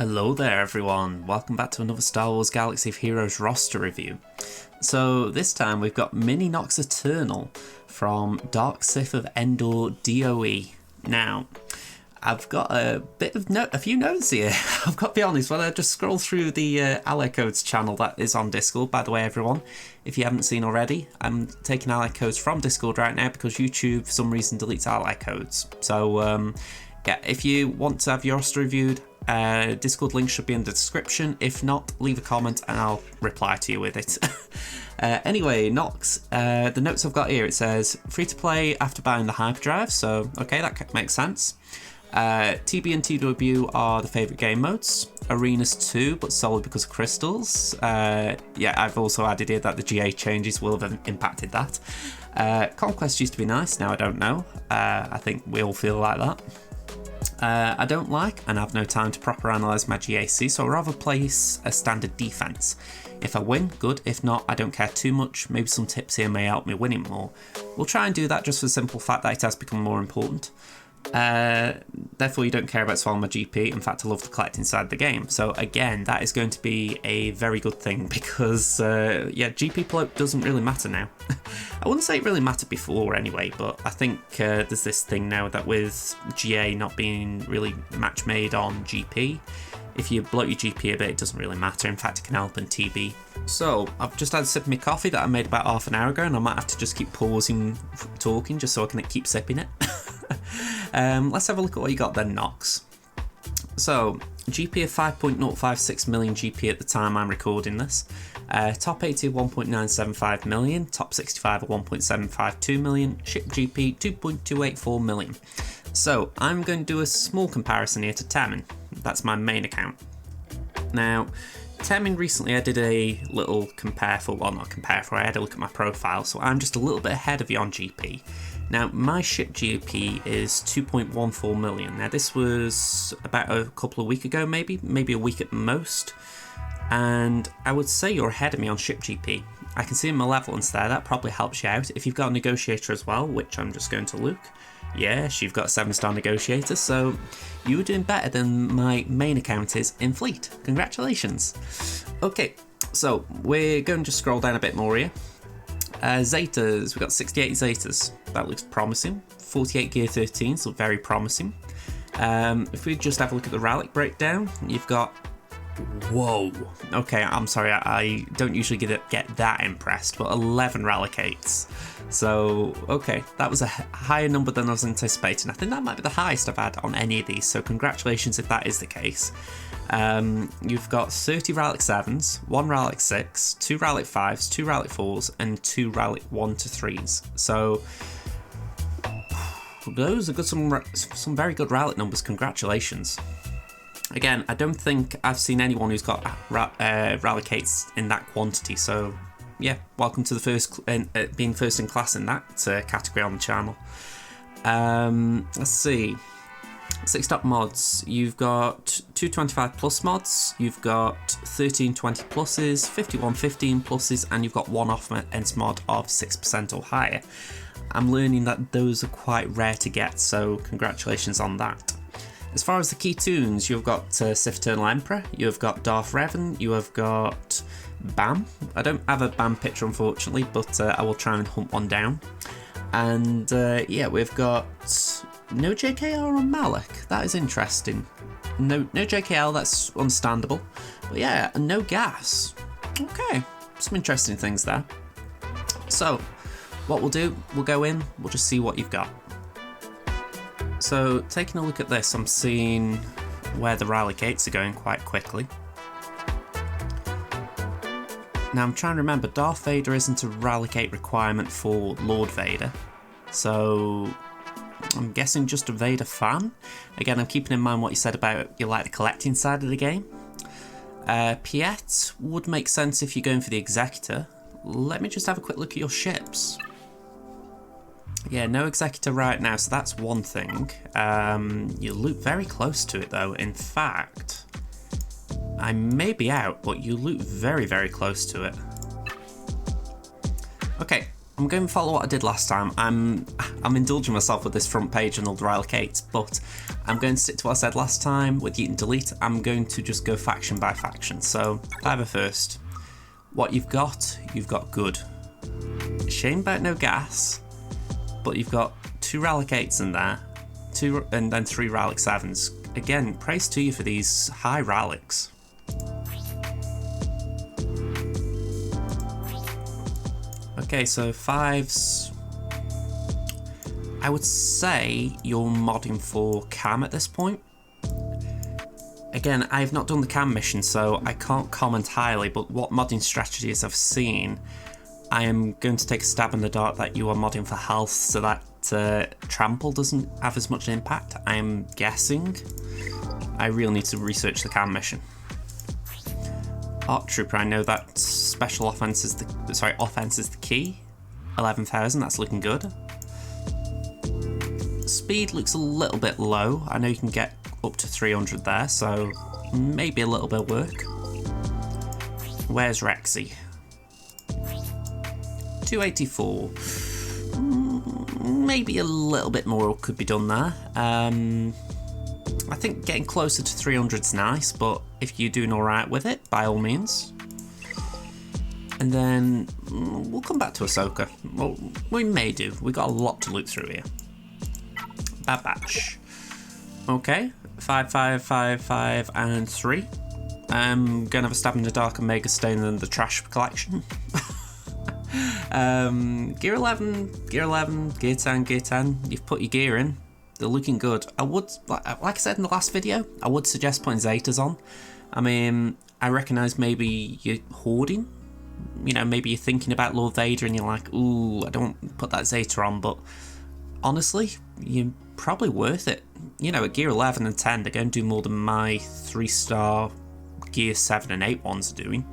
Hello there everyone, welcome back to another Star Wars Galaxy of Heroes roster review. So this time we've got Mini Nox Eternal from Dark Sith of Endor DOE. Now, I've got a few notes here. I've got to be honest, when I just scroll through the ally codes channel that is on Discord, by the way everyone, if you haven't seen already, I'm taking ally codes from Discord right now because YouTube for some reason deletes ally codes. So yeah, if you want to have your roster reviewed, Discord link should be in the description. If not, leave a comment and I'll reply to you with it. Anyway, Nox, the notes I've got here, it says free to play after buying the hyperdrive, so okay, that makes sense. TB and TW are the favourite game modes. Arenas 2, but solely because of crystals. Yeah, I've also added here that the GA changes will have impacted that. Conquest used to be nice, now I don't know. I think we all feel like that. I don't like and have no time to proper analyse my GAC, so I'd rather place a standard defence. If I win, good. If not, I don't care too much. Maybe some tips here may help me win it more. We'll try and do that just for the simple fact that it has become more important. Therefore you don't care about swallowing my GP. In fact, I love to collect inside the game. So again, that is going to be a very good thing because yeah, GP bloat doesn't really matter now. I wouldn't say it really mattered before anyway, but I think there's this thing now that with GA not being really match made on GP, if you bloat your GP a bit, it doesn't really matter. In fact, it can help in TB. So I've just had a sip of my coffee that I made about half an hour ago, and I might have to just keep pausing talking just so I can keep sipping it. Let's have a look at what you got then, Nox. So, GP of 5.056 million GP at the time I'm recording this. Top 80 of 1.975 million, top 65 of 1.752 million, ship GP 2.284 million. So, I'm going to do a small comparison here to Tamin. That's my main account. Now, Tamin recently I did a little compare for, well not compare for, I had a look at my profile, so I'm just a little bit ahead of you on GP. Now, my ship GP is 2.14 million. Now, this was about a couple of weeks ago, maybe a week at most. And I would say you're ahead of me on ship GP. I can see my level instead, that probably helps you out. If you've got a negotiator as well, which I'm just going to look. Yes, you've got a 7-star negotiator, so you were doing better than my main account is in fleet. Congratulations. Okay, so we're going to just scroll down a bit more here. Zetas, we've got 68 Zetas, that looks promising. 48 Gear 13s look very promising. If we just have a look at the relic breakdown, you've got, whoa, okay, I'm sorry, I don't usually get that impressed, but 11 relicates. So, okay, that was a higher number than I was anticipating. I think that might be the highest I've had on any of these, so congratulations if that is the case. You've got 30 Relic 7s, 1 Relic 6, 2 Relic 5s, 2 Relic 4s, and 2 Relic 1 to 3s. So, those are good, some very good Relic numbers, congratulations. Again, I don't think I've seen anyone who's got Relicates in that quantity, so yeah, welcome to the being first in class in that category on the channel. Let's see. 6 top mods, you've got 225 plus mods, you've got 1320 pluses, 5115 pluses, and you've got one offense mod of 6% or higher. I'm learning that those are quite rare to get, so congratulations on that. As far as the key tunes, you've got Sith Eternal Emperor, you've got Darth Revan, you have got Bam. I don't have a Bam picture unfortunately, but I will try and hunt one down. And yeah, we've got no JKL on Malak. That is interesting. No JKL, that's understandable. But yeah, and no gas. Okay, some interesting things there. So, what we'll do, we'll go in, we'll just see what you've got. So, taking a look at this, I'm seeing where the Relicates are going quite quickly. Now, I'm trying to remember, Darth Vader isn't a Relicate requirement for Lord Vader. So, I'm guessing just a Vader fan. Again, I'm keeping in mind what you said about you like the collecting side of the game. Piet would make sense if you're going for the Executor. Let me just have a quick look at your ships. Yeah, no Executor right now, so that's one thing. You loot very close to it though. In fact, I may be out, but you loot very, very close to it. Okay, I'm going to follow what I did last time. I'm indulging myself with this front page and all the relocates, but I'm going to stick to what I said last time with Yeet and Delete. I'm going to just go faction by faction. So, Diver first. What you've got good. Shame about no gas, but you've got 2 relocates in there, 2 and then 3 Relic 7s. Again, praise to you for these high relics. Okay, so 5s. I would say you're modding for cam at this point. Again, I've not done the cam mission, so I can't comment highly, but what modding strategies I've seen, I am going to take a stab in the dark that you are modding for health so that trample doesn't have as much impact. I am guessing. I really need to research the cam mission. Arc Trooper, I know that special offense is the key. 11,000, that's looking good. Speed looks a little bit low. I know you can get up to 300 there, so maybe a little bit of work. Where's Rexy? 284. Maybe a little bit more could be done there. I think getting closer to 300 is nice, but if you're doing alright with it, by all means. And then we'll come back to Ahsoka. Well, we may do. We've got a lot to look through here. Bad Batch. Okay, 5, 5, 5, 5, and 3. I'm gonna have a stab in the dark and Mega Stain and the trash collection. Gear 11, Gear 10. You've put your gear in. They're looking good. I would, like I said in the last video, I would suggest putting Zetas on. I mean, I recognise maybe you're hoarding. You know, maybe you're thinking about Lord Vader and you're like, ooh, I don't put that Zeta on, but honestly, you're probably worth it. You know, at Gear 11 and 10, they're going to do more than my 3-star Gear 7 and 8 ones are doing.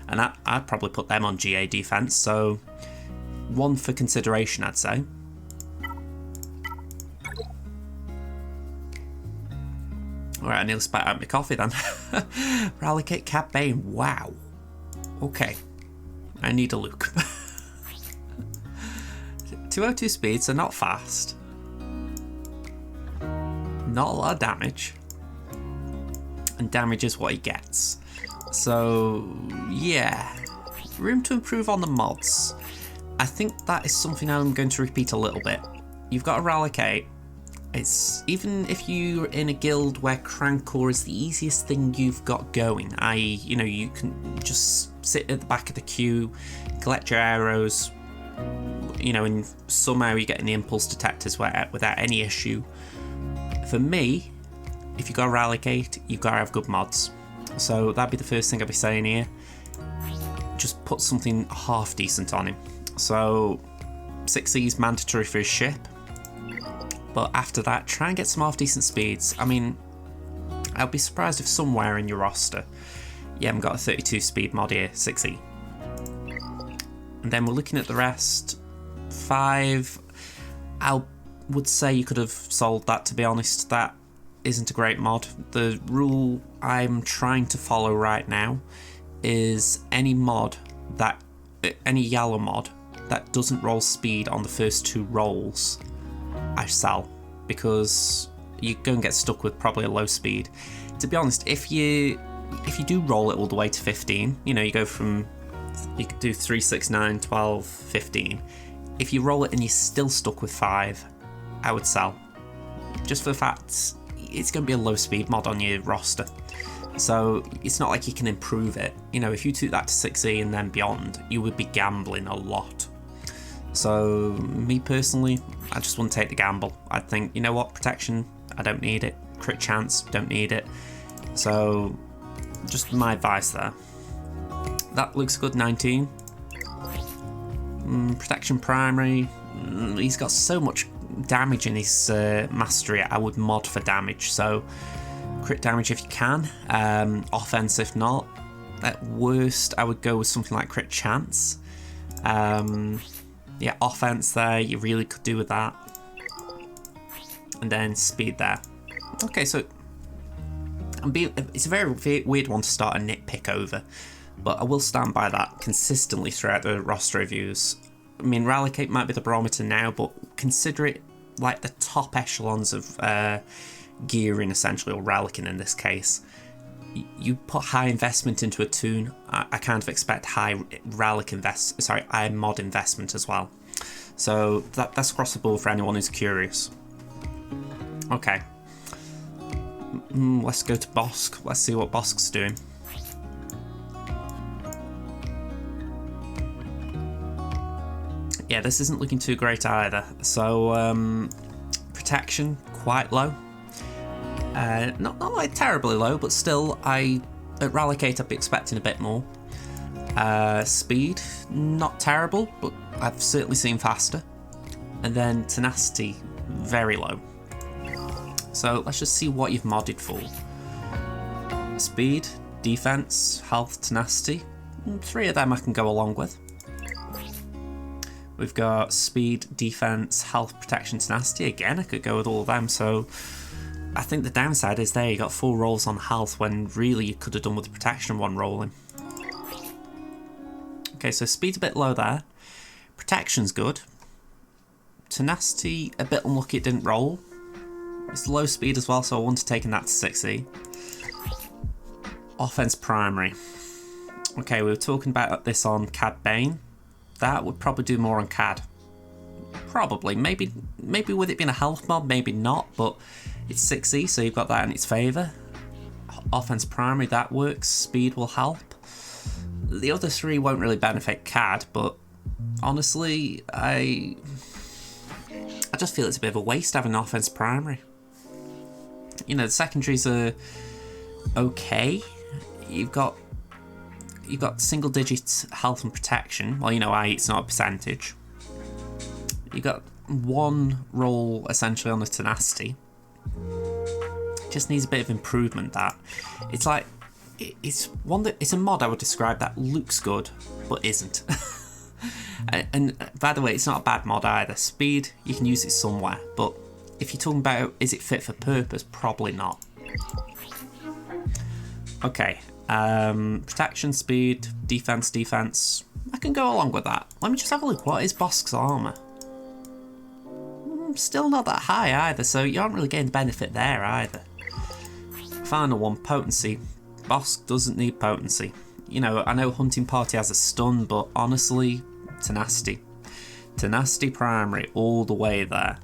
And I'd probably put them on GA defense, so one for consideration, I'd say. Alright, I nearly spat out my coffee then. Rally-Kit Cab Bane, wow. Okay, I need a look. 202 speed, so not fast. Not a lot of damage. And damage is what he gets. So, yeah. Room to improve on the mods. I think that is something I'm going to repeat a little bit. You've got a Rally-Kate. It's even if you're in a guild where Crankcore is the easiest thing you've got going, i.e., you know, you can just sit at the back of the queue, collect your arrows, you know, and somehow you're getting the impulse detectors without any issue. For me, if you've got a Rally-Kate, you've got to have good mods. So that'd be the first thing I'd be saying here. Just put something half decent on him. So 6E is mandatory for his ship. But after that, try and get some half-decent speeds. I mean, I'd be surprised if somewhere in your roster you haven't got a 32 speed mod here, 6E. And then we're looking at the rest. 5, I would say you could have sold that, to be honest. That isn't a great mod. The rule I'm trying to follow right now is any yellow mod that doesn't roll speed on the first 2 rolls, I sell, because you're going to get stuck with probably a low speed. To be honest, if you do roll it all the way to 15, you know, you could do 3, 6, 9, 12, 15. If you roll it and you're still stuck with 5, I would sell. Just for the fact it's going to be a low speed mod on your roster. So it's not like you can improve it. You know, if you took that to 6E and then beyond, you would be gambling a lot. So me personally, I just wouldn't take the gamble. I'd think, you know what, protection, I don't need it. Crit chance, don't need it. So just my advice there. That looks good, 19. Protection primary, he's got so much damage in his mastery. I would mod for damage, so crit damage if you can. Offense if not. At worst, I would go with something like crit chance. Yeah, offense there, you really could do with that. And then speed there. Okay, so it's a very weird one to start a nitpick over, but I will stand by that consistently throughout the roster reviews. I mean, Ralicate might be the barometer now, but consider it like the top echelons of gearing, essentially, or Ralicking in this case. You put high investment into a toon, I kind of expect high mod investment as well. So that's across the board for anyone who's curious. Okay. Let's go to Bosk. Let's see what Bosk's doing. Yeah, this isn't looking too great either. So, protection, quite low. Not like terribly low, but still, at Ralicate I'd be expecting a bit more. Speed, not terrible, but I've certainly seen faster. And then Tenacity, very low. So let's just see what you've modded for. Speed, Defense, Health, Tenacity. 3 of them I can go along with. We've got Speed, Defense, Health, Protection, Tenacity. Again, I could go with all of them, so I think the downside is there you got 4 rolls on health when really you could have done with the protection 1 rolling. Okay, so speed's a bit low there. Protection's good. Tenacity, a bit unlucky it didn't roll. It's low speed as well, so I wouldn't have taken that to 6E. Offense primary. Okay, we were talking about this on Cad Bane. That would probably do more on Cad. Probably. Maybe with it being a health mod, maybe not, but it's 6E, so you've got that in its favour. Offense primary, that works. Speed will help. The other 3 won't really benefit Cad, but honestly, I just feel it's a bit of a waste having an offense primary. You know, the secondaries are okay. You've got single digit health and protection. Well, you know, it's not a percentage. You got 1 roll essentially on the Tenacity. Just needs a bit of improvement. That it's like it's a mod I would describe that looks good but isn't. And by the way, it's not a bad mod either. Speed, you can use it somewhere, but if you're talking about is it fit for purpose, probably not. Okay. Protection, speed, defense. I can go along with that. Let me just have a look. What is Bosk's armor? Still not that high either, so you aren't really getting benefit there either. Final one, potency. Bosk doesn't need potency. You know, I know Hunting Party has a stun, but honestly, Tenacity. Tenacity primary all the way there.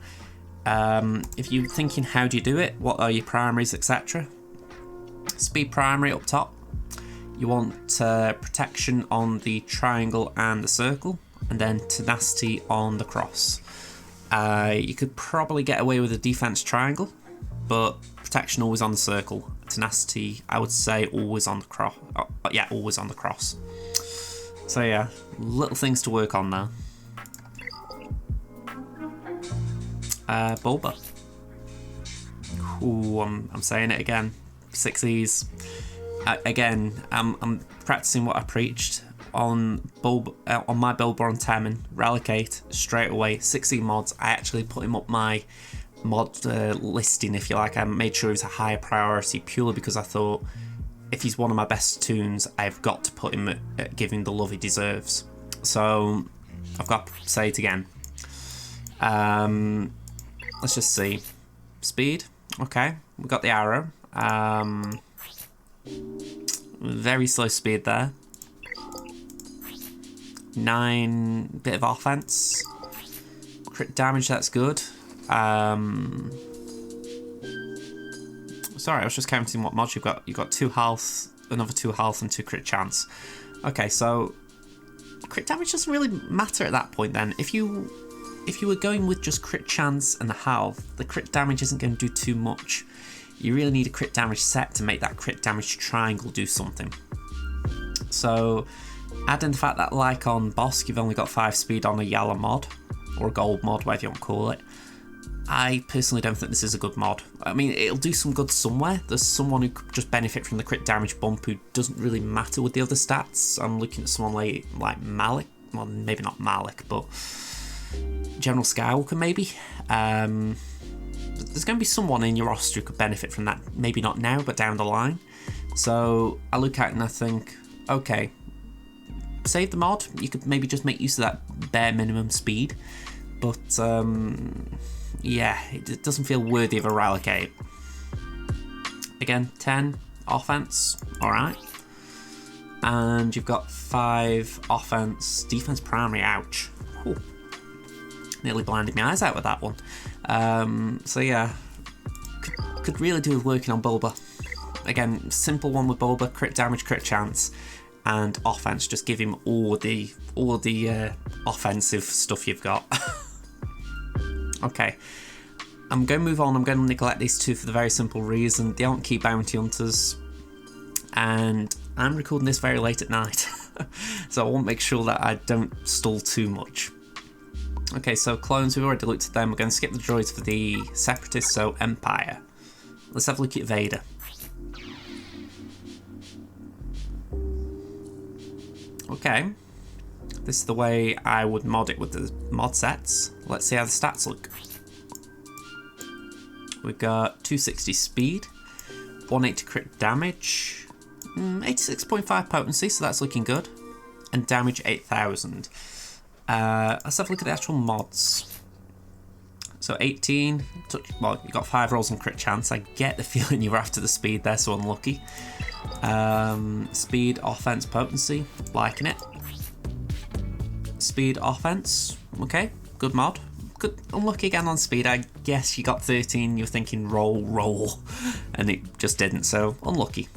If you're thinking how do you do it, what are your primaries, etc. Speed primary up top. You want protection on the triangle and the circle, and then tenacity on the cross. You could probably get away with a defense triangle, but protection always on the circle. Tenacity, I would say, always on the cross. Yeah, always on the cross. So yeah, little things to work on now. Bulba. Ooh, I'm saying it again. 6Es. Again, I'm practicing what I preached on my Bulba on Temin. Ralicate straight away. 6E mods. I actually put him up my mod listing, if you like. I made sure he was a higher priority purely because I thought if he's one of my best toons, I've got to put him give him the love he deserves. So I've got to say it again. Let's just see. Speed. Okay, we got the arrow. Very slow speed there. 9 bit of offense. Crit damage, that's good. Sorry, I was just counting what mods you've got. You've got 2 health, another 2 health, and 2 crit chance. Okay, so crit damage doesn't really matter at that point then. If you were going with just crit chance and the health, the crit damage isn't going to do too much. You really need a crit damage set to make that crit damage triangle do something. So, adding the fact that, like on Bosk, you've only got 5 speed on a yellow mod, or a gold mod, whatever you want to call it, I personally don't think this is a good mod. I mean, it'll do some good somewhere. There's someone who could just benefit from the crit damage bump who doesn't really matter with the other stats. I'm looking at someone like Malik. Well, maybe not Malik, but General Skywalker maybe. There's going to be someone in your roster who could benefit from that. Maybe not now, but down the line. So I look at it and I think, okay, save the mod, you could maybe just make use of that bare minimum speed. But yeah, it doesn't feel worthy of a Relegate. Again, 10 offense, alright. And you've got 5 offense, defense primary, ouch. Ooh. Nearly blinded my eyes out with that one. So yeah, could really do with working on Bulba. Again, simple one with Bulba, crit damage, crit chance, and offense. Just give him all the offensive stuff you've got. Okay, I'm going to move on. I'm going to neglect these two for the very simple reason they aren't key bounty hunters, and I'm recording this very late at night, so I want to make sure that I don't stall too much. Okay, so clones, we've already looked at them. We're going to skip the droids for the Separatists, so Empire. Let's have a look at Vader. Okay, this is the way I would mod it with the mod sets. Let's see how the stats look. We've got 260 speed, 180 crit damage, 86.5 potency, so that's looking good, and damage 8,000. Let's have a look at the actual mods. So 18, well, you got 5 rolls on crit chance. I get the feeling you were after the speed there, so unlucky. Speed, offense, potency, liking it. Speed, offense, okay, good mod. Good, unlucky again on speed. I guess you got 13, you're thinking roll, and it just didn't, so unlucky.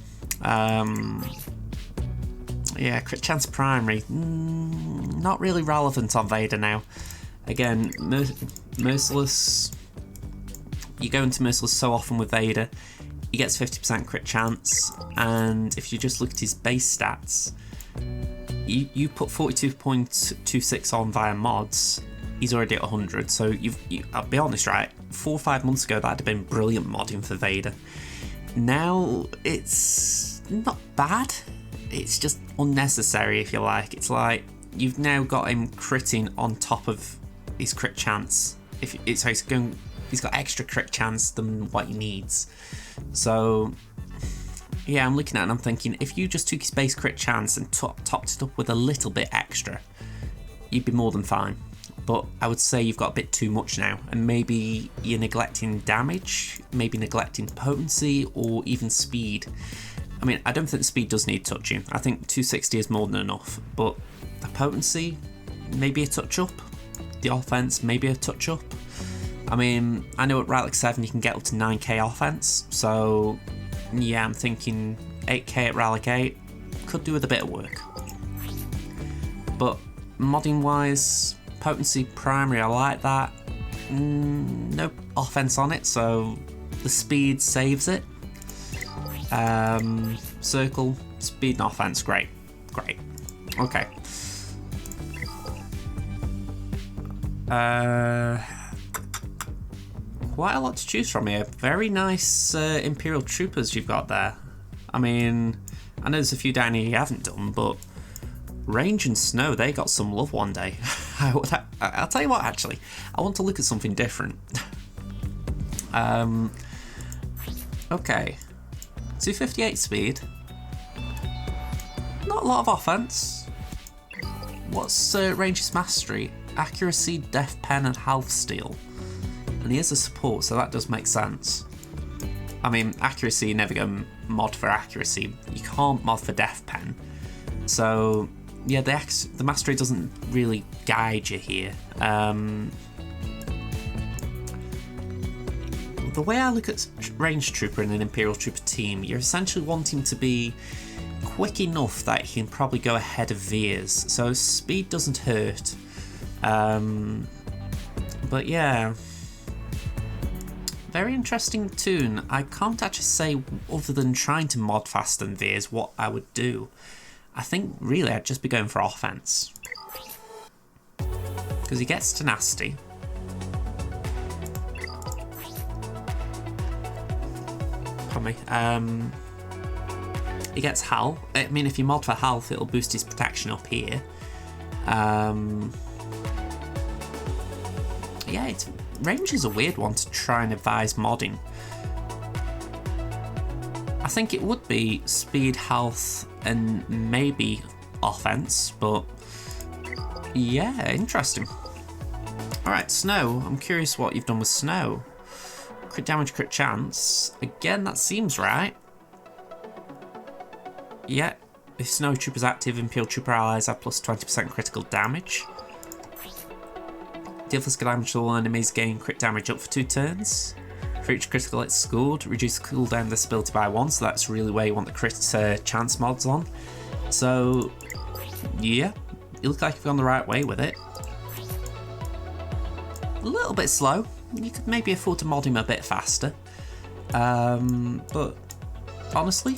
Yeah, crit chance primary, not really relevant on Vader now. Again, Merciless, you go into Merciless so often with Vader, he gets 50% crit chance, and if you just look at his base stats, you put 42.26 on via mods, he's already at 100, so I'll be honest, right, 4 or 5 months ago that'd have been brilliant modding for Vader. Now, it's not bad, it's just unnecessary if you like. It's like, you've now got him critting on top of his crit chance. So he's got extra crit chance than what he needs. So yeah, I'm looking at it and I'm thinking, if you just took his base crit chance and topped it up with a little bit extra, you'd be more than fine. But I would say you've got a bit too much now, and maybe you're neglecting damage, maybe neglecting potency, or even speed. I mean, I don't think the speed does need touching. I think 260 is more than enough, but the potency, maybe a touch up. The offense, maybe a touch up. I mean, I know at Relic 7 you can get up to 9k offense, so yeah, I'm thinking 8k at Relic 8 could do with a bit of work. But modding wise, potency primary, I like that. No offense on it, so the speed saves it. Circle, speed and offense, great. Okay. Quite a lot to choose from here. Very nice Imperial Troopers you've got there. I mean, I know there's a few down here you haven't done, but Range and Snow, they got some love one day. I'll tell you what, actually, I want to look at something different. Okay, 258 speed, not a lot of offense. What's Range's Mastery? Accuracy, Def Pen, and Half Steel. And he is a support, so that does make sense. I mean, accuracy, you never go mod for accuracy. You can't mod for Def Pen. So yeah, the Mastery doesn't really guide you here. The way I look at Range Trooper in an Imperial Trooper team, you're essentially wanting to be quick enough that he can probably go ahead of Veers, so speed doesn't hurt. But yeah, very interesting tune. I can't actually say, other than trying to mod faster than Veers, what I would do. I think really I'd just be going for offense, because he gets tenacity. Pardon me. He gets Hal. I mean, if you mod for health, it'll boost his protection up here. Yeah, Range is a weird one to try and advise modding. I think it would be speed, health, and maybe offense, but yeah, interesting. Alright, Snow. I'm curious what you've done with Snow. Crit damage, crit chance. Again, that seems right. Yeah, if Snow Trooper's active, Imperial Trooper allies have plus 20% critical damage. Deal physical damage to all enemies, gain crit damage up for 2 turns. For each critical it's scored, reduce the cooldown of this ability by 1, so that's really where you want the crit chance mods on. So, yeah, you look like you've gone the right way with it. A little bit slow. You could maybe afford to mod him a bit faster. But honestly,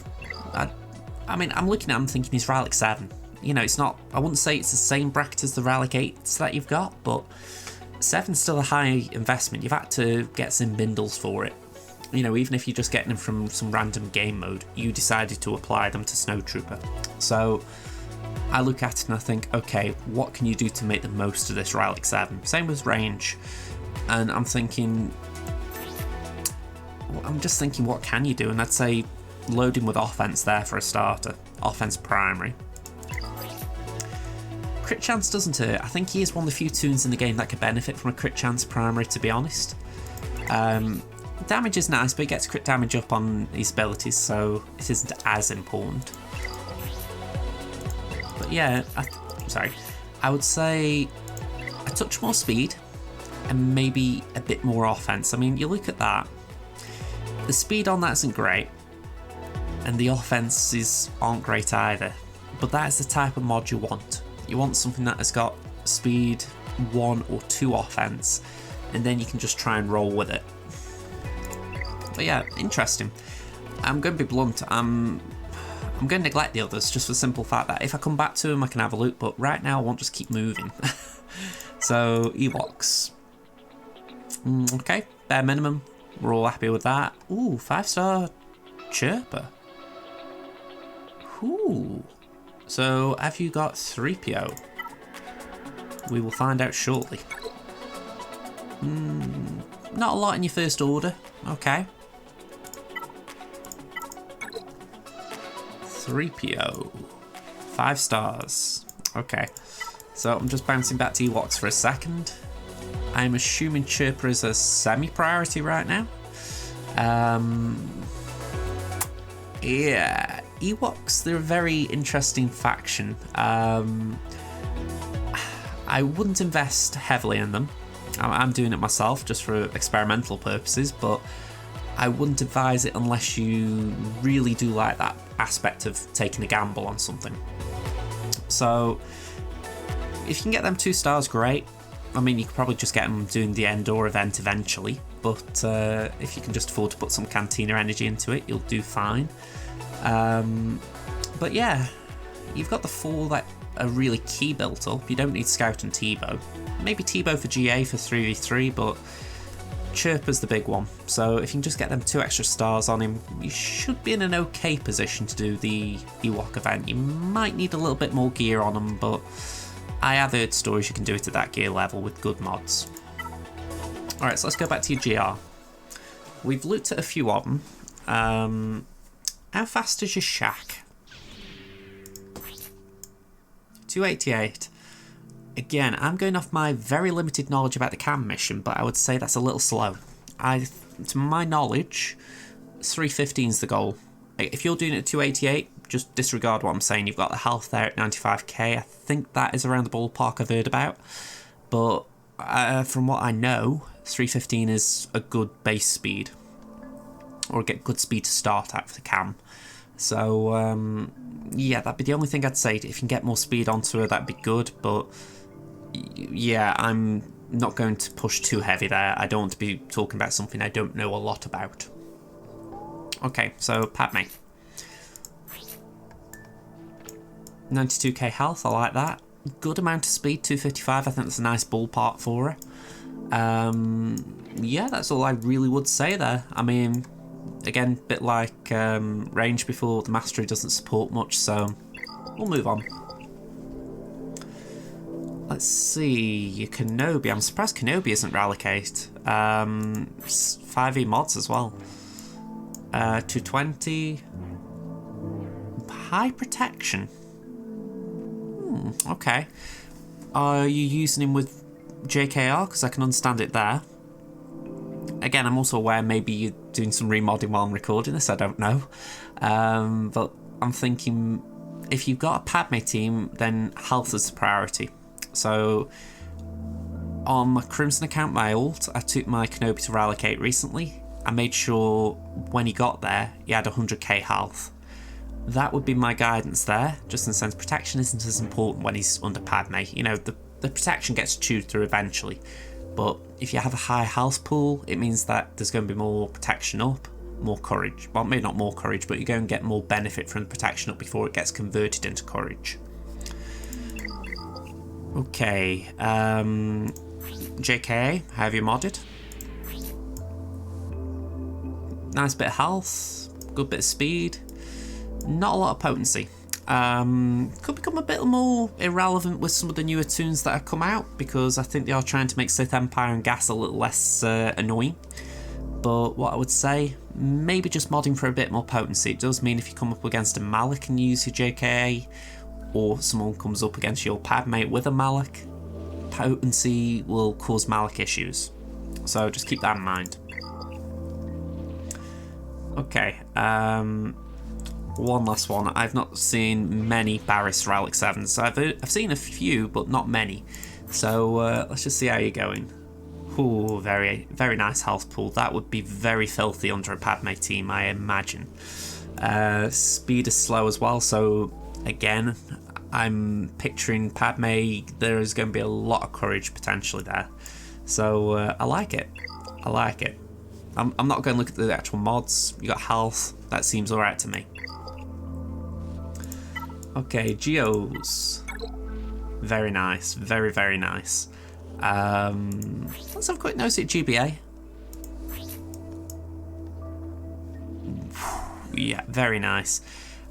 I mean, I'm looking at him thinking he's Relic 7. You know, it's not, I wouldn't say it's the same bracket as the Relic 8s that you've got, but 7's still a high investment. You've had to get some bindles for it. You know, even if you're just getting them from some random game mode, you decided to apply them to Snow Trooper. So I look at it and I think, okay, what can you do to make the most of this Relic 7? Same with range. And I'm just thinking, what can you do? And I'd say loading with offense there for a starter. Offense primary. Crit chance doesn't hurt. I think he is one of the few toons in the game that could benefit from a crit chance primary, to be honest. Damage is nice, but he gets crit damage up on his abilities, so it isn't as important. But yeah, I would say a touch more speed and maybe a bit more offense. I mean, you look at that. The speed on that isn't great, and the offenses aren't great either. But that is the type of mod you want. You want something that has got speed, 1 or 2 offense, and then you can just try and roll with it. But yeah, interesting. I'm going to be blunt. I'm going to neglect the others just for the simple fact that if I come back to them, I can have a look. But right now, I want to just keep moving. So Ewoks. Okay, bare minimum. We're all happy with that. Ooh, 5-star Chirper. Ooh. So, have you got 3PO? We will find out shortly. Not a lot in your first order. Okay. 3PO. 5 stars. Okay. So, I'm just bouncing back to Ewoks for a second. I'm assuming Chirper is a semi-priority right now. Yeah. Ewoks, they're a very interesting faction. I wouldn't invest heavily in them. I'm doing it myself just for experimental purposes, but I wouldn't advise it unless you really do like that aspect of taking a gamble on something. So if you can get them 2 stars, great. I mean, you could probably just get them doing the Endor event eventually, but if you can just afford to put some Cantina energy into it, you'll do fine. But yeah, you've got the 4 that are really key built up. You don't need Scout and Tebow. Maybe Tebow for GA for 3v3, but Chirper's the big one. So if you can just get them 2 extra stars on him, you should be in an okay position to do the Ewok event. You might need a little bit more gear on them, but I have heard stories you can do it at that gear level with good mods. Alright, so let's go back to your GR. We've looked at a few of them. How fast is your shack? 288. Again, I'm going off my very limited knowledge about the cam mission, but I would say that's a little slow. To my knowledge, 315 is the goal. If you're doing it at 288, just disregard what I'm saying. You've got the health there at 95k. I think that is around the ballpark I've heard about. But from what I know, 315 is a good base speed. Or get good speed to start at for the cam. So, yeah, that'd be the only thing I'd say. If you can get more speed onto her, that'd be good. But, yeah, I'm not going to push too heavy there. I don't want to be talking about something I don't know a lot about. Okay, so Padme. 92k health, I like that. Good amount of speed, 255. I think that's a nice ballpark for her. Yeah, that's all I really would say there. I mean, again, a bit like range before, the mastery doesn't support much, so we'll move on. Let's see, your Kenobi. I'm surprised Kenobi isn't Relic 8. 5e mods as well. 220. High protection. Okay. Are you using him with JKR? Because I can understand it there. Again, I'm also aware maybe you're doing some remodding while I'm recording this, I don't know. But I'm thinking, if you've got a Padme team, then health is the priority. So, on my Crimson account, my ult, I took my Kenobi to Rally recently. I made sure when he got there, he had 100k health. That would be my guidance there, just in the sense protection isn't as important when he's under Padme. You know, the protection gets chewed through eventually. But if you have a high health pool, it means that there's going to be more protection up, more courage. Well, maybe not more courage, but you're going to get more benefit from the protection up before it gets converted into courage. Okay, JKA, how have you modded? Nice bit of health, good bit of speed. Not a lot of potency. Could become a bit more irrelevant with some of the newer tunes that have come out, because I think they are trying to make Sith Empire and Gas a little less annoying. But what I would say, maybe just modding for a bit more potency. It does mean if you come up against a Malak and use your JKA, or someone comes up against your Padme with a Malak, potency will cause Malak issues. So just keep that in mind. Okay, one last one. I've not seen many Barriss Relic 7s. I've seen a few, but not many. So let's just see how you're going. Ooh, very, very nice health pool. That would be very filthy under a Padme team, I imagine. Speed is slow as well, so again, I'm picturing Padme. There is going to be a lot of courage potentially there. So I like it. I like it. I'm not going to look at the actual mods. You got health. That seems alright to me. Okay, Geos. Very nice. Very, very nice. Let's have a quick nose at GBA. Yeah, very nice.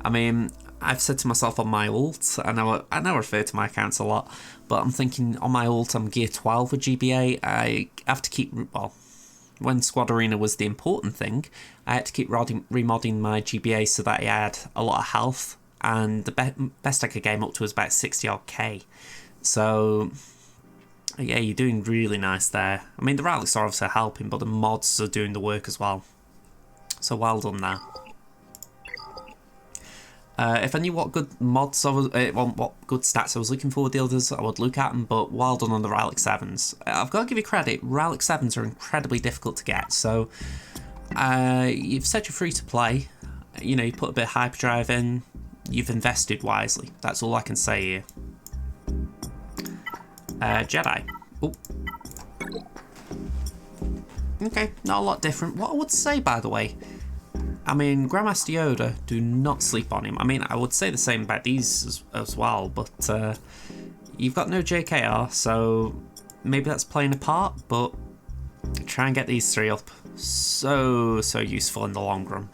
I mean, I've said to myself on my ult, I know I refer to my accounts a lot, but I'm thinking on my ult I'm gear 12 with GBA. I have to keep, well, when Squad Arena was the important thing, I had to keep remodding my GBA so that it had a lot of health, and the best I could game up to was about 60 odd K. So yeah, you're doing really nice there. I mean, the relics are obviously helping, but the mods are doing the work as well. So well done there. If I knew what good mods I was, what good stats I was looking for with the others, I would look at them, but well done on the Relic 7s. I've got to give you credit, Relic 7s are incredibly difficult to get, so you've said you're free to play, you know, you put a bit of hyperdrive in, you've invested wisely. That's all I can say here. Jedi. Oh. Okay, not a lot different. What I would say, by the way, I mean, Grandmaster Yoda, do not sleep on him. I mean, I would say the same about these as well, but you've got no JKR, so maybe that's playing a part, but try and get these three up. So useful in the long run.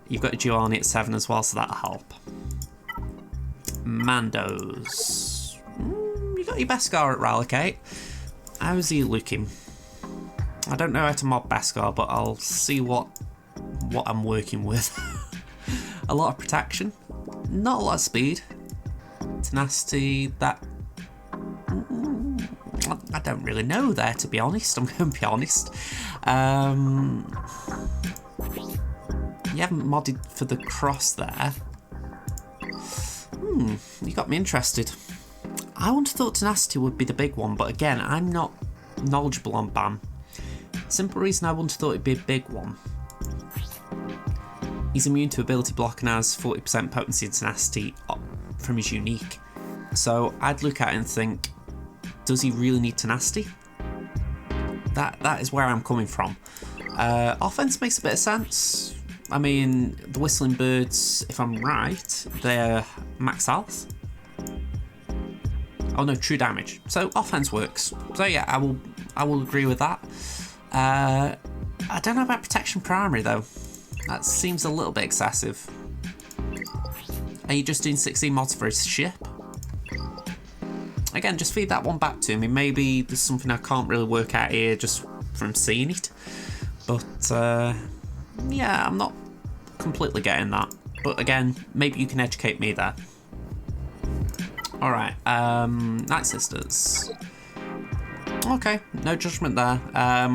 You've got Giovanni at 7 as well, so that'll help. Mandos. You got your Beskar at Relic 8. How's he looking? I don't know how to mod Beskar, but I'll see what I'm working with. A lot of protection, not a lot of speed. Tenacity, that... I don't really know there, to be honest. I'm going to be honest. You haven't modded for the cross there. You got me interested. I would have thought tenacity would be the big one, but again, I'm not knowledgeable on BAM. Simple reason I wouldn't have thought it'd be a big one. He's immune to ability block and has 40% potency and tenacity from his unique. So I'd look at it and think, does he really need tenacity? That is where I'm coming from. Offense makes a bit of sense. I mean, the Whistling Birds, if I'm right, they're max health. Oh no, true damage. So offense works. So yeah, I will agree with that. I don't know about protection primary though. That seems a little bit excessive. Are you just doing 16 mods for his ship? Again, just feed that one back to me. Maybe there's something I can't really work out here just from seeing it. But yeah, I'm not completely getting that. But again, maybe you can educate me there. Alright, Night Sisters. Okay, no judgment there.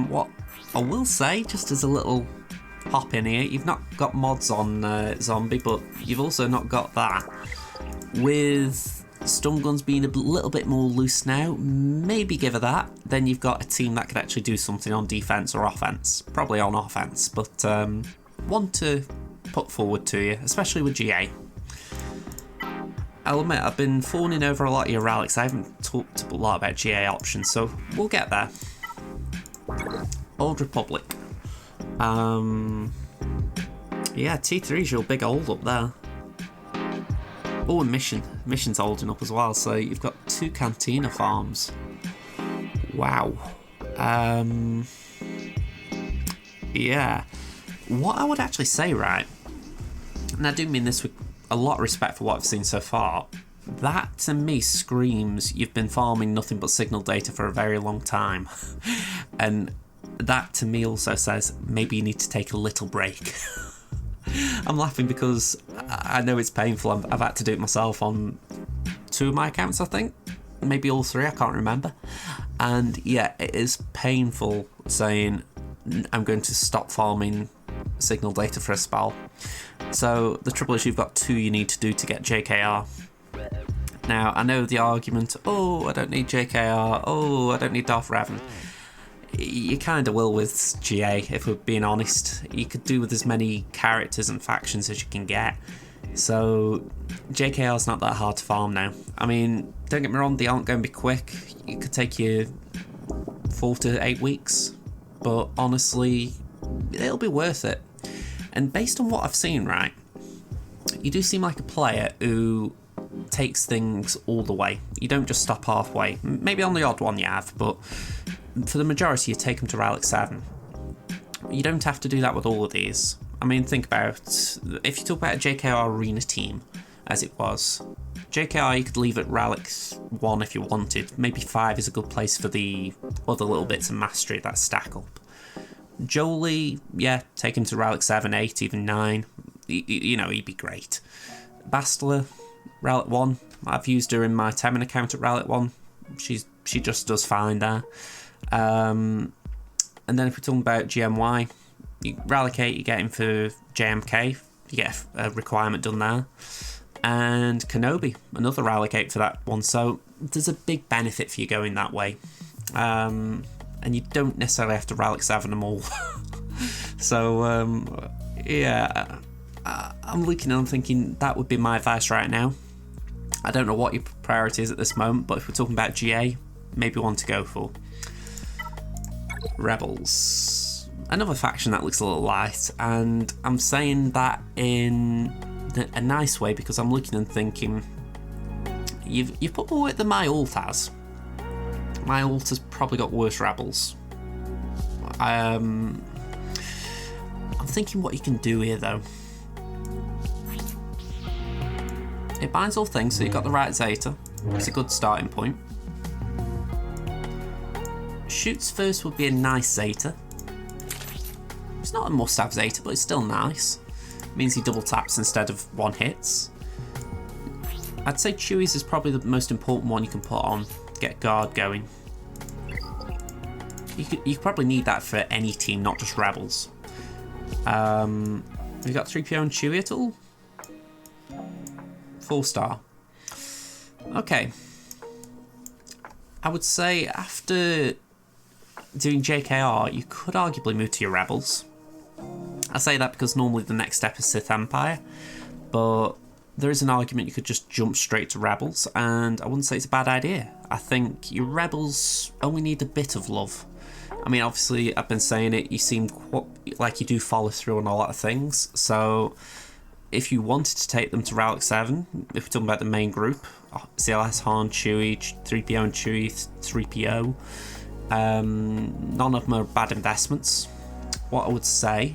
What I will say, just as a little hop in here, you've not got mods on Zombie, but you've also not got that. With stun guns being a little bit more loose now, maybe give it that. Then you've got a team that could actually do something on defense or offense. Probably on offense, but one to put forward to you, especially with GA. I'll admit, I've been fawning over a lot of your relics. I haven't talked a lot about GA options, so we'll get there. Old Republic. Yeah, T3's your big old up there. Oh, and Mission's holding up as well, so you've got 2 Cantina farms. Wow. Yeah. What I would actually say, right, and I do mean this with a lot of respect for what I've seen so far, that to me screams you've been farming nothing but signal data for a very long time. And that to me also says maybe you need to take a little break. I'm laughing because I know it's painful. I've had to do it myself on 2 of my accounts, I think. Maybe all 3, I can't remember. And yeah, it is painful saying I'm going to stop farming signal data for a spell. So the trouble is you've got 2 you need to do to get JKR. Now, I know the argument, oh, I don't need JKR, oh, I don't need Darth Revan. You kind of will with GA, if we're being honest. You could do with as many characters and factions as you can get. So JKR's not that hard to farm now. I mean, don't get me wrong, they aren't going to be quick. It could take you 4 to 8 weeks. But honestly, it'll be worth it. And based on what I've seen, right, you do seem like a player who takes things all the way. You don't just stop halfway. Maybe on the odd one you have, but for the majority you take them to Relic 7. You don't have to do that with all of these. I mean, think about, if you talk about a JKR arena team, as it was, JKR you could leave at Relic 1 if you wanted. Maybe 5 is a good place for the other little bits of mastery that stack up. Jolie, yeah, take him to Relic 7, 8, even 9. You know, he'd be great. Bastila, Relic 1. I've used her in my Temin account at Relic 1. She just does fine there. And then if we're talking about GMY, Relic 8, you get him for JMK. You get a requirement done there. And Kenobi, another Relic 8 for that one. So there's a big benefit for you going that way. And you don't necessarily have to Relic 7 them all. So, yeah, I'm looking and I'm thinking that would be my advice right now. I don't know what your priority is at this moment, but if we're talking about GA, maybe one to go for. Rebels. Another faction that looks a little light, and I'm saying that in a nice way because I'm looking and thinking, you've put more weight than my ult has. My ult has probably got worse rebels. I'm thinking what you can do here though. It binds all things, so you've got the right Zeta. It's a good starting point. Shoots first would be a nice Zeta. It's not a must-have Zeta, but it's still nice. It means he double taps instead of 1 hits. I'd say Chewie's is probably the most important one you can put on to get guard going. You probably need that for any team, not just Rebels. Have you got 3PO and Chewie at all? 4-star. Okay. I would say after doing JKR, you could arguably move to your Rebels. I say that because normally the next step is Sith Empire, but there is an argument you could just jump straight to Rebels, and I wouldn't say it's a bad idea. I think your Rebels only need a bit of love. I mean, obviously, I've been saying it, you seem like you do follow through on a lot of things, so if you wanted to take them to Relic 7, if we're talking about the main group, CLS, Han, Chewie, 3PO and Chewie, 3PO, none of them are bad investments. What I would say,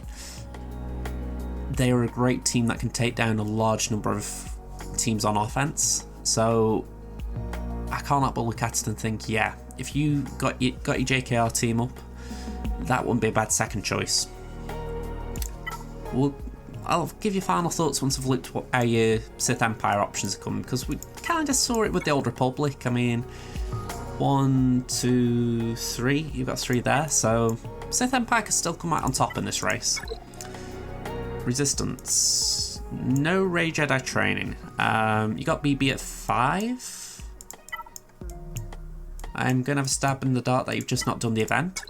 they are a great team that can take down a large number of teams on offense, so I can't help but look at it and think, yeah, if you got your JKR team up, that wouldn't be a bad second choice. Well, I'll give you final thoughts once I've looked at how your Sith Empire options are coming, because we kind of saw it with the Old Republic. I mean, 1, 2, 3. You've got 3 there, so Sith Empire can still come out on top in this race. Resistance. No Rey Jedi training. You got BB at 5. I'm going to have a stab in the dark that you've just not done the event.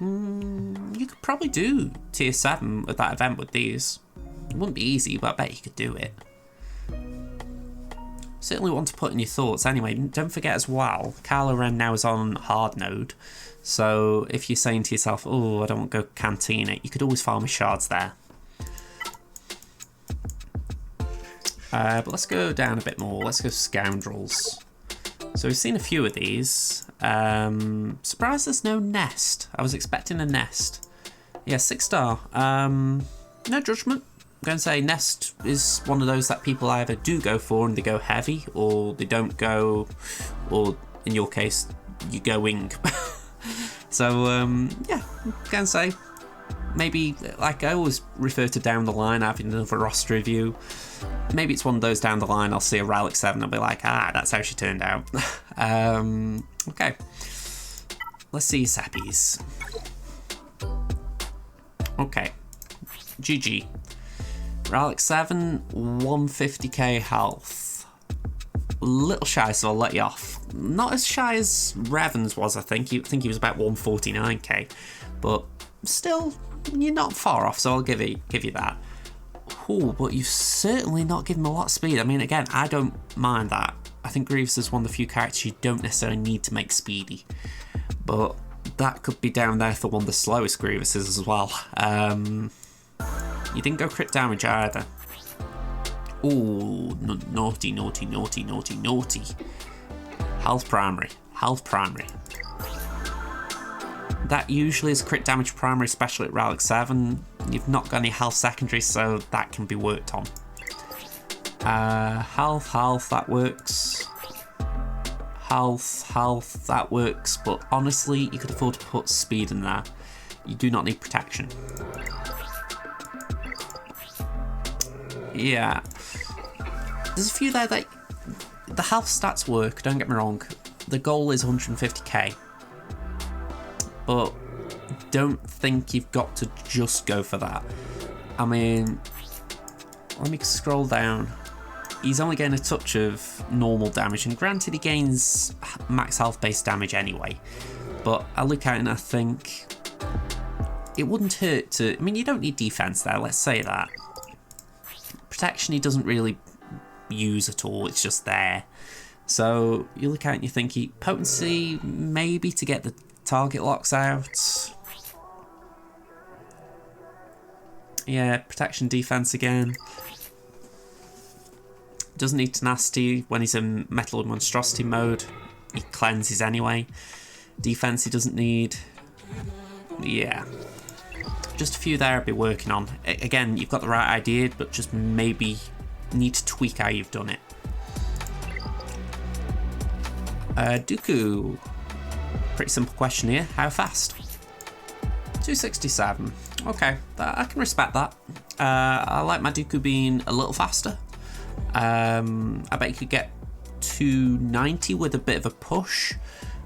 You could probably do tier 7 with that event with these. It wouldn't be easy, but I bet you could do it. Certainly want to put in your thoughts. Anyway, don't forget as well, Kylo Ren now is on hard node. So if you're saying to yourself, oh, I don't want to go canteen it, you could always farm his shards there. But let's go down a bit more. Let's go scoundrels. So we've seen a few of these. Surprised there's no nest. I was expecting a nest. Yeah, 6-star. No judgment. I'm going to say nest is one of those that people either do go for and they go heavy, or they don't go, or in your case, you go wing. So, yeah, I'm going to say maybe, like I always refer to down the line, having another roster review. Maybe it's one of those down the line, I'll see a Relic 7, I'll be like, that's how she turned out. Okay. Let's see Seppies. Okay. GG. Relic 7, 150k health. A little shy, so I'll let you off. Not as shy as Revan's was, I think. I think he was about 149k. But still, you're not far off, so I'll give you that. Ooh, but you've certainly not given him a lot of speed. I mean, again, I don't mind that. I think Grievous is one of the few characters you don't necessarily need to make speedy. But that could be down there for one of the slowest Grievouses as well. You didn't go crit damage either. Ooh, naughty, naughty, naughty, naughty, naughty. Health primary. Health primary. That usually is crit damage primary, especially at Relic 7. You've not got any health secondary, so that can be worked on. Health, that works. Health, that works. But honestly, you could afford to put speed in there. You do not need protection. Yeah. There's a few there that the health stats work, don't get me wrong. The goal is 150k. But don't think you've got to just go for that. I mean, let me scroll down. He's only getting a touch of normal damage, and granted he gains max health based damage anyway. But I look at it and I think it wouldn't hurt to, I mean, you don't need defense there, let's say that. Protection he doesn't really use at all, it's just there. So you look at it and you think potency maybe to get the target locks out. Yeah, protection, defense again. Doesn't need tenacity when he's in metal monstrosity mode. He cleanses anyway. Defense he doesn't need. Yeah. Just a few there I'd be working on. Again, you've got the right idea, but just maybe need to tweak how you've done it. Dooku. Pretty simple question here. How fast? 267. Okay, I can respect that. I like my Dooku being a little faster. I bet you could get 290 with a bit of a push,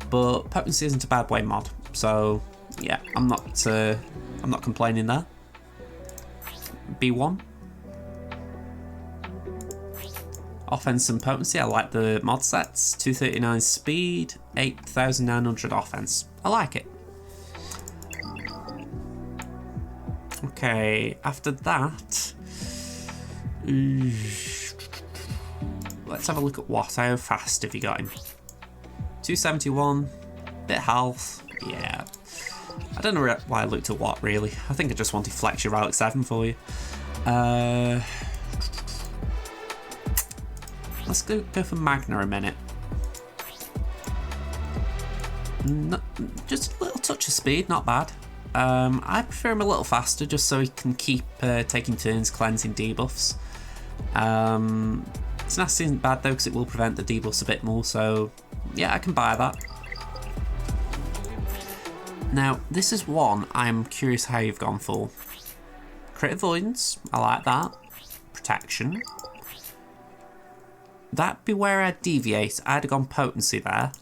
but potency isn't a bad way mod. So yeah, I'm not complaining there. B1. Offense and potency, I like the mod sets. 239 speed, 8,900 offense. I like it. Okay, after that, let's have a look at what. How fast have you got him? 271, bit health, yeah. I don't know why I looked at what, really. I think I just wanted to flex your Relic 7 for you. Let's go for Magna a minute. Just a little touch of speed, not bad. I prefer him a little faster just so he can keep taking turns cleansing debuffs. Tenacity isn't bad though because it will prevent the debuffs a bit more, so yeah, I can buy that. Now, this is one I'm curious how you've gone for. Crit avoidance, I like that. Protection. That'd be where I'd deviate. I'd have gone potency there.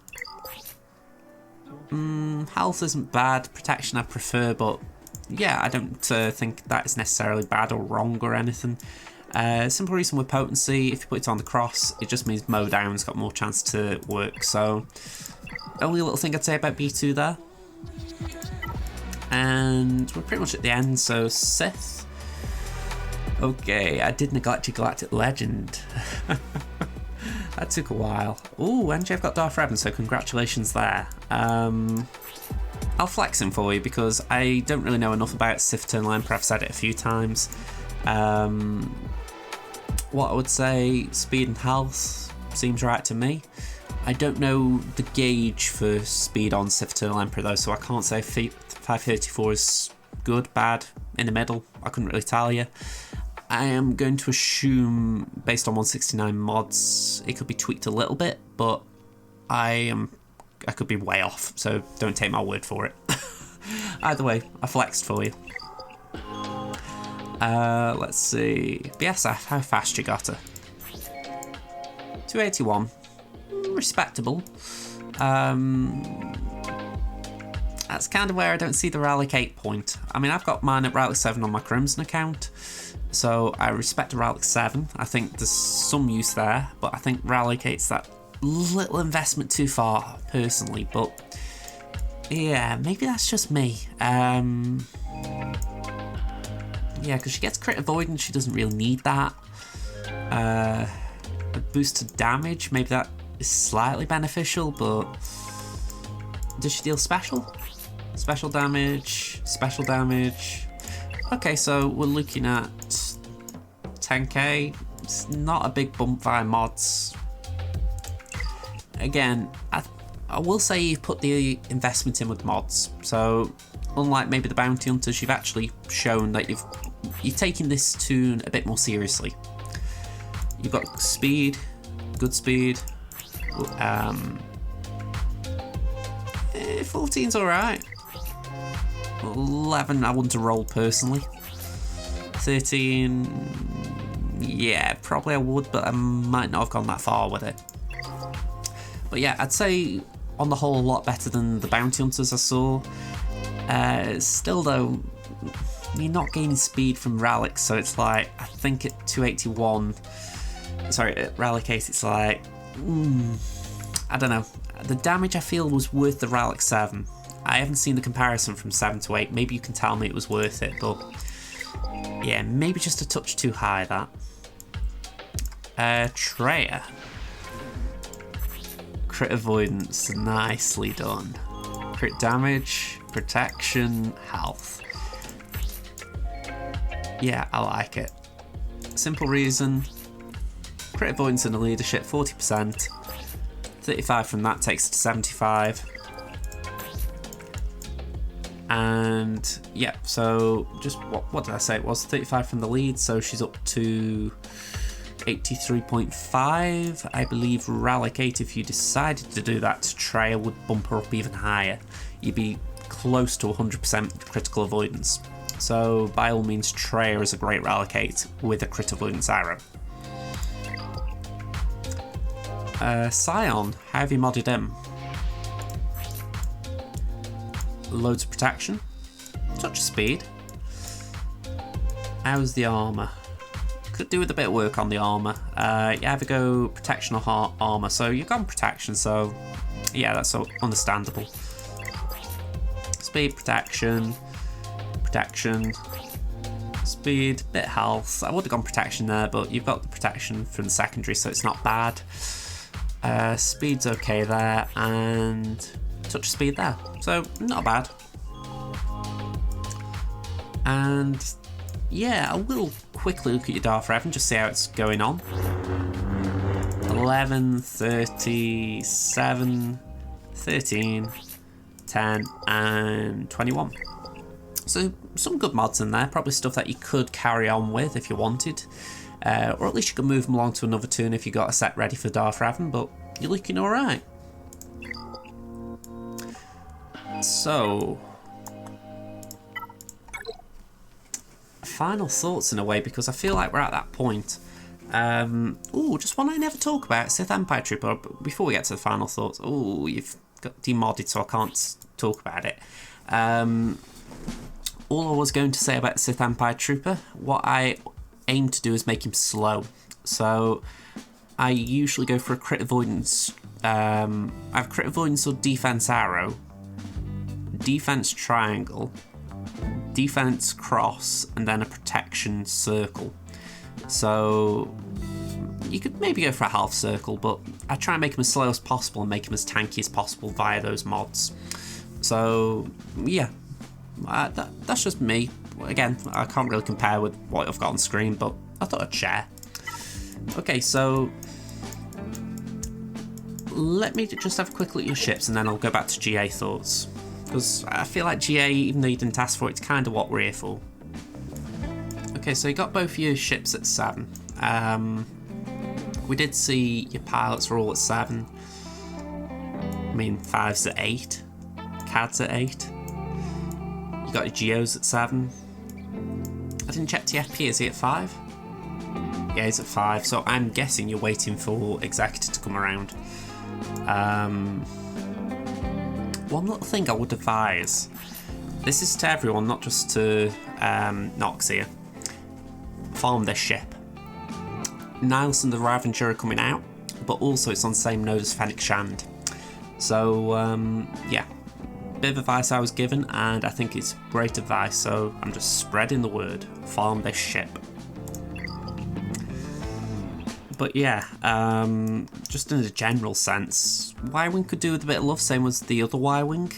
Health isn't bad. Protection I prefer, but yeah, I don't think that is necessarily bad or wrong or anything. Simple reason with potency, if you put it on the cross, it just means mow down's got more chance to work. So, only little thing I'd say about B2 there. And we're pretty much at the end, so Sith. Okay, I did neglect your Galactic Legend. That took a while. Ooh, and you've got Darth Revan, so congratulations there. I'll flex him for you because I don't really know enough about Sith Eternal Emperor. I've said it a few times. What I would say, speed and health seems right to me. I don't know the gauge for speed on Sith Eternal Emperor though, so I can't say 534 is good, bad, in the middle. I couldn't really tell you. I am going to assume, based on 169 mods, it could be tweaked a little bit, but I could be way off, so don't take my word for it. Either way, I flexed for you. Let's see. BSF, how fast you got her? 281. Respectable. That's kind of where I don't see the Relic 8 point. I mean, I've got mine at Relic 7 on my Crimson account, so I respect Relic 7. I think there's some use there, but I think Relic 8's that little investment too far, personally, but yeah, maybe that's just me. Yeah, because she gets crit avoidance, she doesn't really need that. A boost to damage, maybe that is slightly beneficial, but does she deal special? Special damage, special damage. Okay, so we're looking at 10k. It's not a big bump via mods. Again, I will say you've put the investment in with mods. So unlike maybe the Bounty Hunters, you've actually shown that you're taking this toon a bit more seriously. You've got speed, good speed. 14's alright. 11 I wouldn't roll personally. 13, yeah, probably I would, but I might not have gone that far with it. But yeah, I'd say on the whole a lot better than the Bounty Hunters I saw. Still though, you're not gaining speed from Relics, so it's like, I think at 281, sorry, at Relic 8 it's like, I don't know. The damage I feel was worth the Relic 7. I haven't seen the comparison from 7 to 8. Maybe you can tell me it was worth it, but yeah, maybe just a touch too high that. Treya. Crit avoidance, nicely done. Crit damage, protection, health. Yeah, I like it. Simple reason. Crit avoidance in the leadership, 40%. 35 from that takes it to 75. And yeah, so just what did I say? It was 35 from the lead, so she's up to 83.5. I believe Relic 8, if you decided to do that to Treya, would bump her up even higher. You'd be close to 100% critical avoidance. So by all means, Treya is a great Relic 8 with a crit avoidance arrow. Scion, how have you modded him? Loads of protection, touch of speed. How's the armour? Could do with a bit of work on the armour. You either go protection or armour, so you've gone protection, so yeah, that's understandable. Speed, protection, speed, bit health. I would have gone protection there, but you've got the protection from the secondary, so it's not bad. Speed's okay there, and touch speed there, so not bad. And yeah, I will quickly look at your Darth Revan, just see how it's going on. 11, 37, 13, 10, and 21. So some good mods in there, probably stuff that you could carry on with if you wanted. Or at least you could move them along to another toon if you got a set ready for Darth Revan, but you're looking alright. So, final thoughts in a way, because I feel like we're at that point. Just one I never talk about, Sith Empire Trooper. Before we get to the final thoughts, you've got demodded, so I can't talk about it. All I was going to say about Sith Empire Trooper, what I aim to do is make him slow. So I usually go for a crit avoidance. I have crit avoidance or defense arrow, defense triangle, defense cross, and then a protection circle. So you could maybe go for a half circle, but I try and make him as slow as possible and make him as tanky as possible via those mods. So yeah, that's just me. Again, I can't really compare with what I've got on screen, but I thought I'd share. Okay, so let me just have a quick look at your ships, and then I'll go back to GA thoughts. Because I feel like GA, even though you didn't ask for it, it's kind of what we're here for. Okay, so you got both your ships at 7. We did see your pilots were all at 7. I mean, 5's at 8. CAD's at 8. You got your GOs at 7. I didn't check TFP, is he at 5? Yeah, he's at 5, so I'm guessing you're waiting for Executor to come around. One little thing I would advise, this is to everyone, not just to Nox here. Farm this ship. Nihilus and the Ravager are coming out, but also it's on the same node as Fennec Shand. So yeah, bit of advice I was given, and I think it's great advice, so I'm just spreading the word. Farm this ship. But yeah, just in a general sense, Y-Wing could do with a bit of love, same as the other Y-Wing.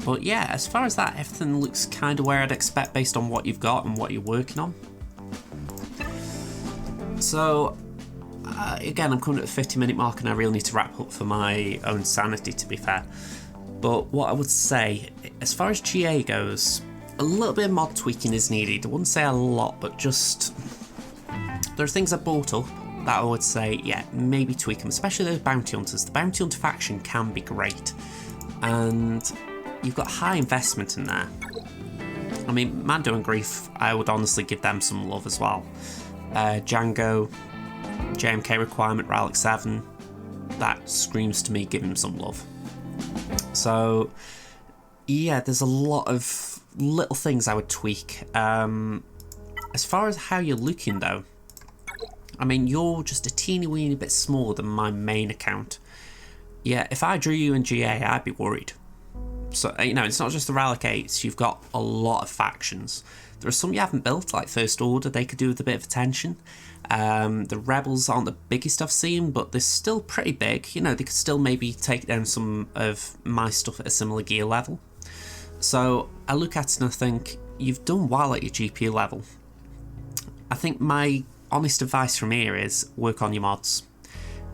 But yeah, as far as that, everything looks kind of where I'd expect based on what you've got and what you're working on. So, again, I'm coming at the 50-minute mark and I really need to wrap up for my own sanity, to be fair. But what I would say, as far as GA goes, a little bit of mod tweaking is needed. I wouldn't say a lot, but just... there are things I brought up that I would say, yeah, maybe tweak them, especially those bounty hunters. The bounty hunter faction can be great, and you've got high investment in there. I mean, Mando and Grief, I would honestly give them some love as well. Django, JMK requirement, Relic 7, that screams to me, give him some love. So, yeah, there's a lot of little things I would tweak. As far as how you're looking though, I mean, you're just a teeny weeny bit smaller than my main account. Yeah, if I drew you in GA, I'd be worried. So, you know, it's not just the Relic 8s, you've got a lot of factions. There are some you haven't built, like First Order, they could do with a bit of attention. The Rebels aren't the biggest I've seen, but they're still pretty big. You know, they could still maybe take down some of my stuff at a similar gear level. So, I look at it and I think, you've done well at your GP level. I think my honest advice from here is work on your mods.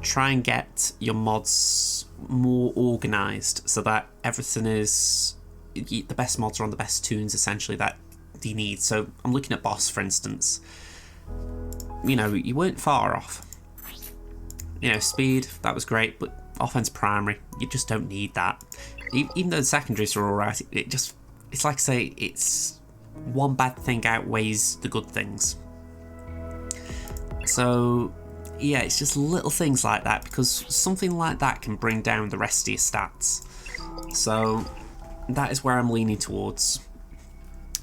Try and get your mods more organised so that everything is... the best mods are on the best tunes, essentially, that you need. So I'm looking at Boss, for instance. You know, you weren't far off. You know, speed, that was great, but offense primary, you just don't need that. Even though the secondaries are alright, it's like I say, it's one bad thing outweighs the good things. So yeah, it's just little things like that, because something like that can bring down the rest of your stats. So that is where I'm leaning towards.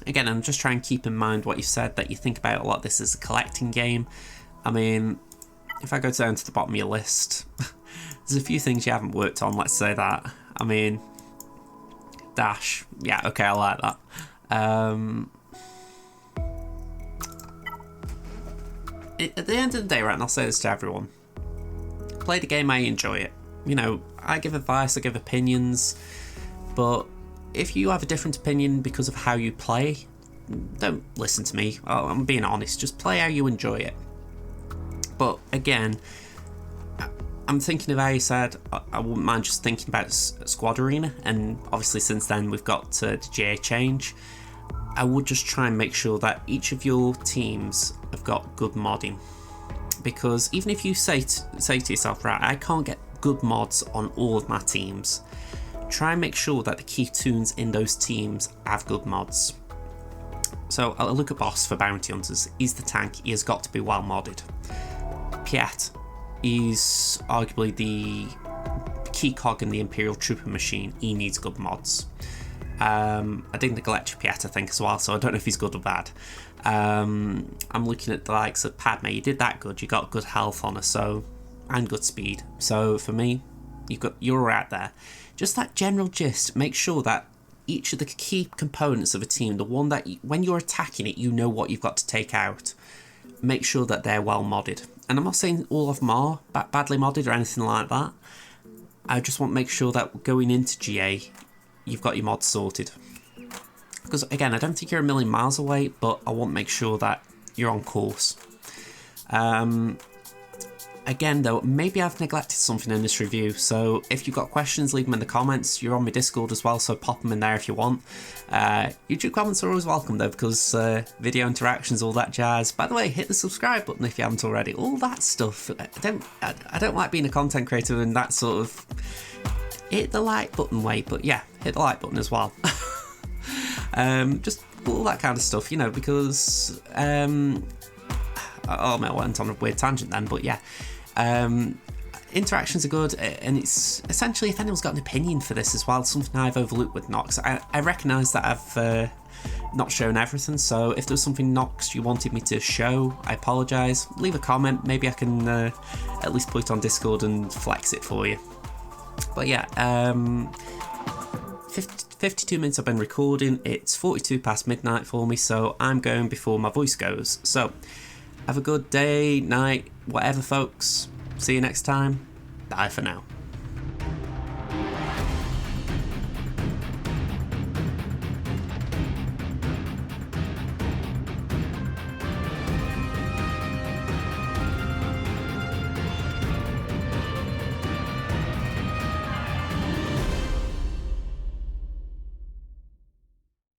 Again, I'm just trying to keep in mind what you said, that you think about a lot of this as a collecting game. I mean, if I go down to the bottom of your list, there's a few things you haven't worked on, let's say that. I mean, Dash, yeah, okay, I like that. At the end of the day, right, and I'll say this to everyone, play the game how you enjoy it. You know, I give advice, I give opinions, but if you have a different opinion because of how you play, don't listen to me. I'm being honest, just play how you enjoy it. But again, I'm thinking of how you said, I wouldn't mind just thinking about Squad Arena, and obviously since then we've got the GA change. I would just try and make sure that each of your teams have got good modding, because even if you say to yourself, right, I can't get good mods on all of my teams, try and make sure that the key tunes in those teams have good mods. So I'll look at Boss for Bounty Hunters. He's the tank, he has got to be well modded. Piet is arguably the key cog in the Imperial Trooper machine, he needs good mods. I did neglect Piet, I think, as well, so I don't know if he's good or bad. I'm looking at the likes of Padme, you did that good, you got good health on her, so, and good speed. So for me, you're right there. Just that general gist, make sure that each of the key components of a team, the one that when you're attacking it, you know what you've got to take out. Make sure that they're well modded. And I'm not saying all of them are badly modded or anything like that. I just want to make sure that going into GA, you've got your mods sorted. Because again, I don't think you're a million miles away, but I want to make sure that you're on course. Again though, maybe I've neglected something in this review, so if you've got questions, leave them in the comments. You're on my Discord as well, so pop them in there if you want. YouTube comments are always welcome though, because video interactions, all that jazz. By the way, hit the subscribe button if you haven't already. All that stuff. I don't like being a content creator and that sort of hit the like button way, but yeah, hit the like button as well. Just all that kind of stuff, you know, because I went on a weird tangent then, but yeah. Interactions are good, and it's essentially if anyone's got an opinion for this as well, something I've overlooked with Nox. I recognise that I've not shown everything, so if there's something Nox you wanted me to show, I apologise. Leave a comment, maybe I can at least put it on Discord and flex it for you. But yeah, 52 minutes I've been recording, it's 42 past midnight for me, so I'm going before my voice goes. So have a good day, night, whatever folks. See you next time. Bye for now.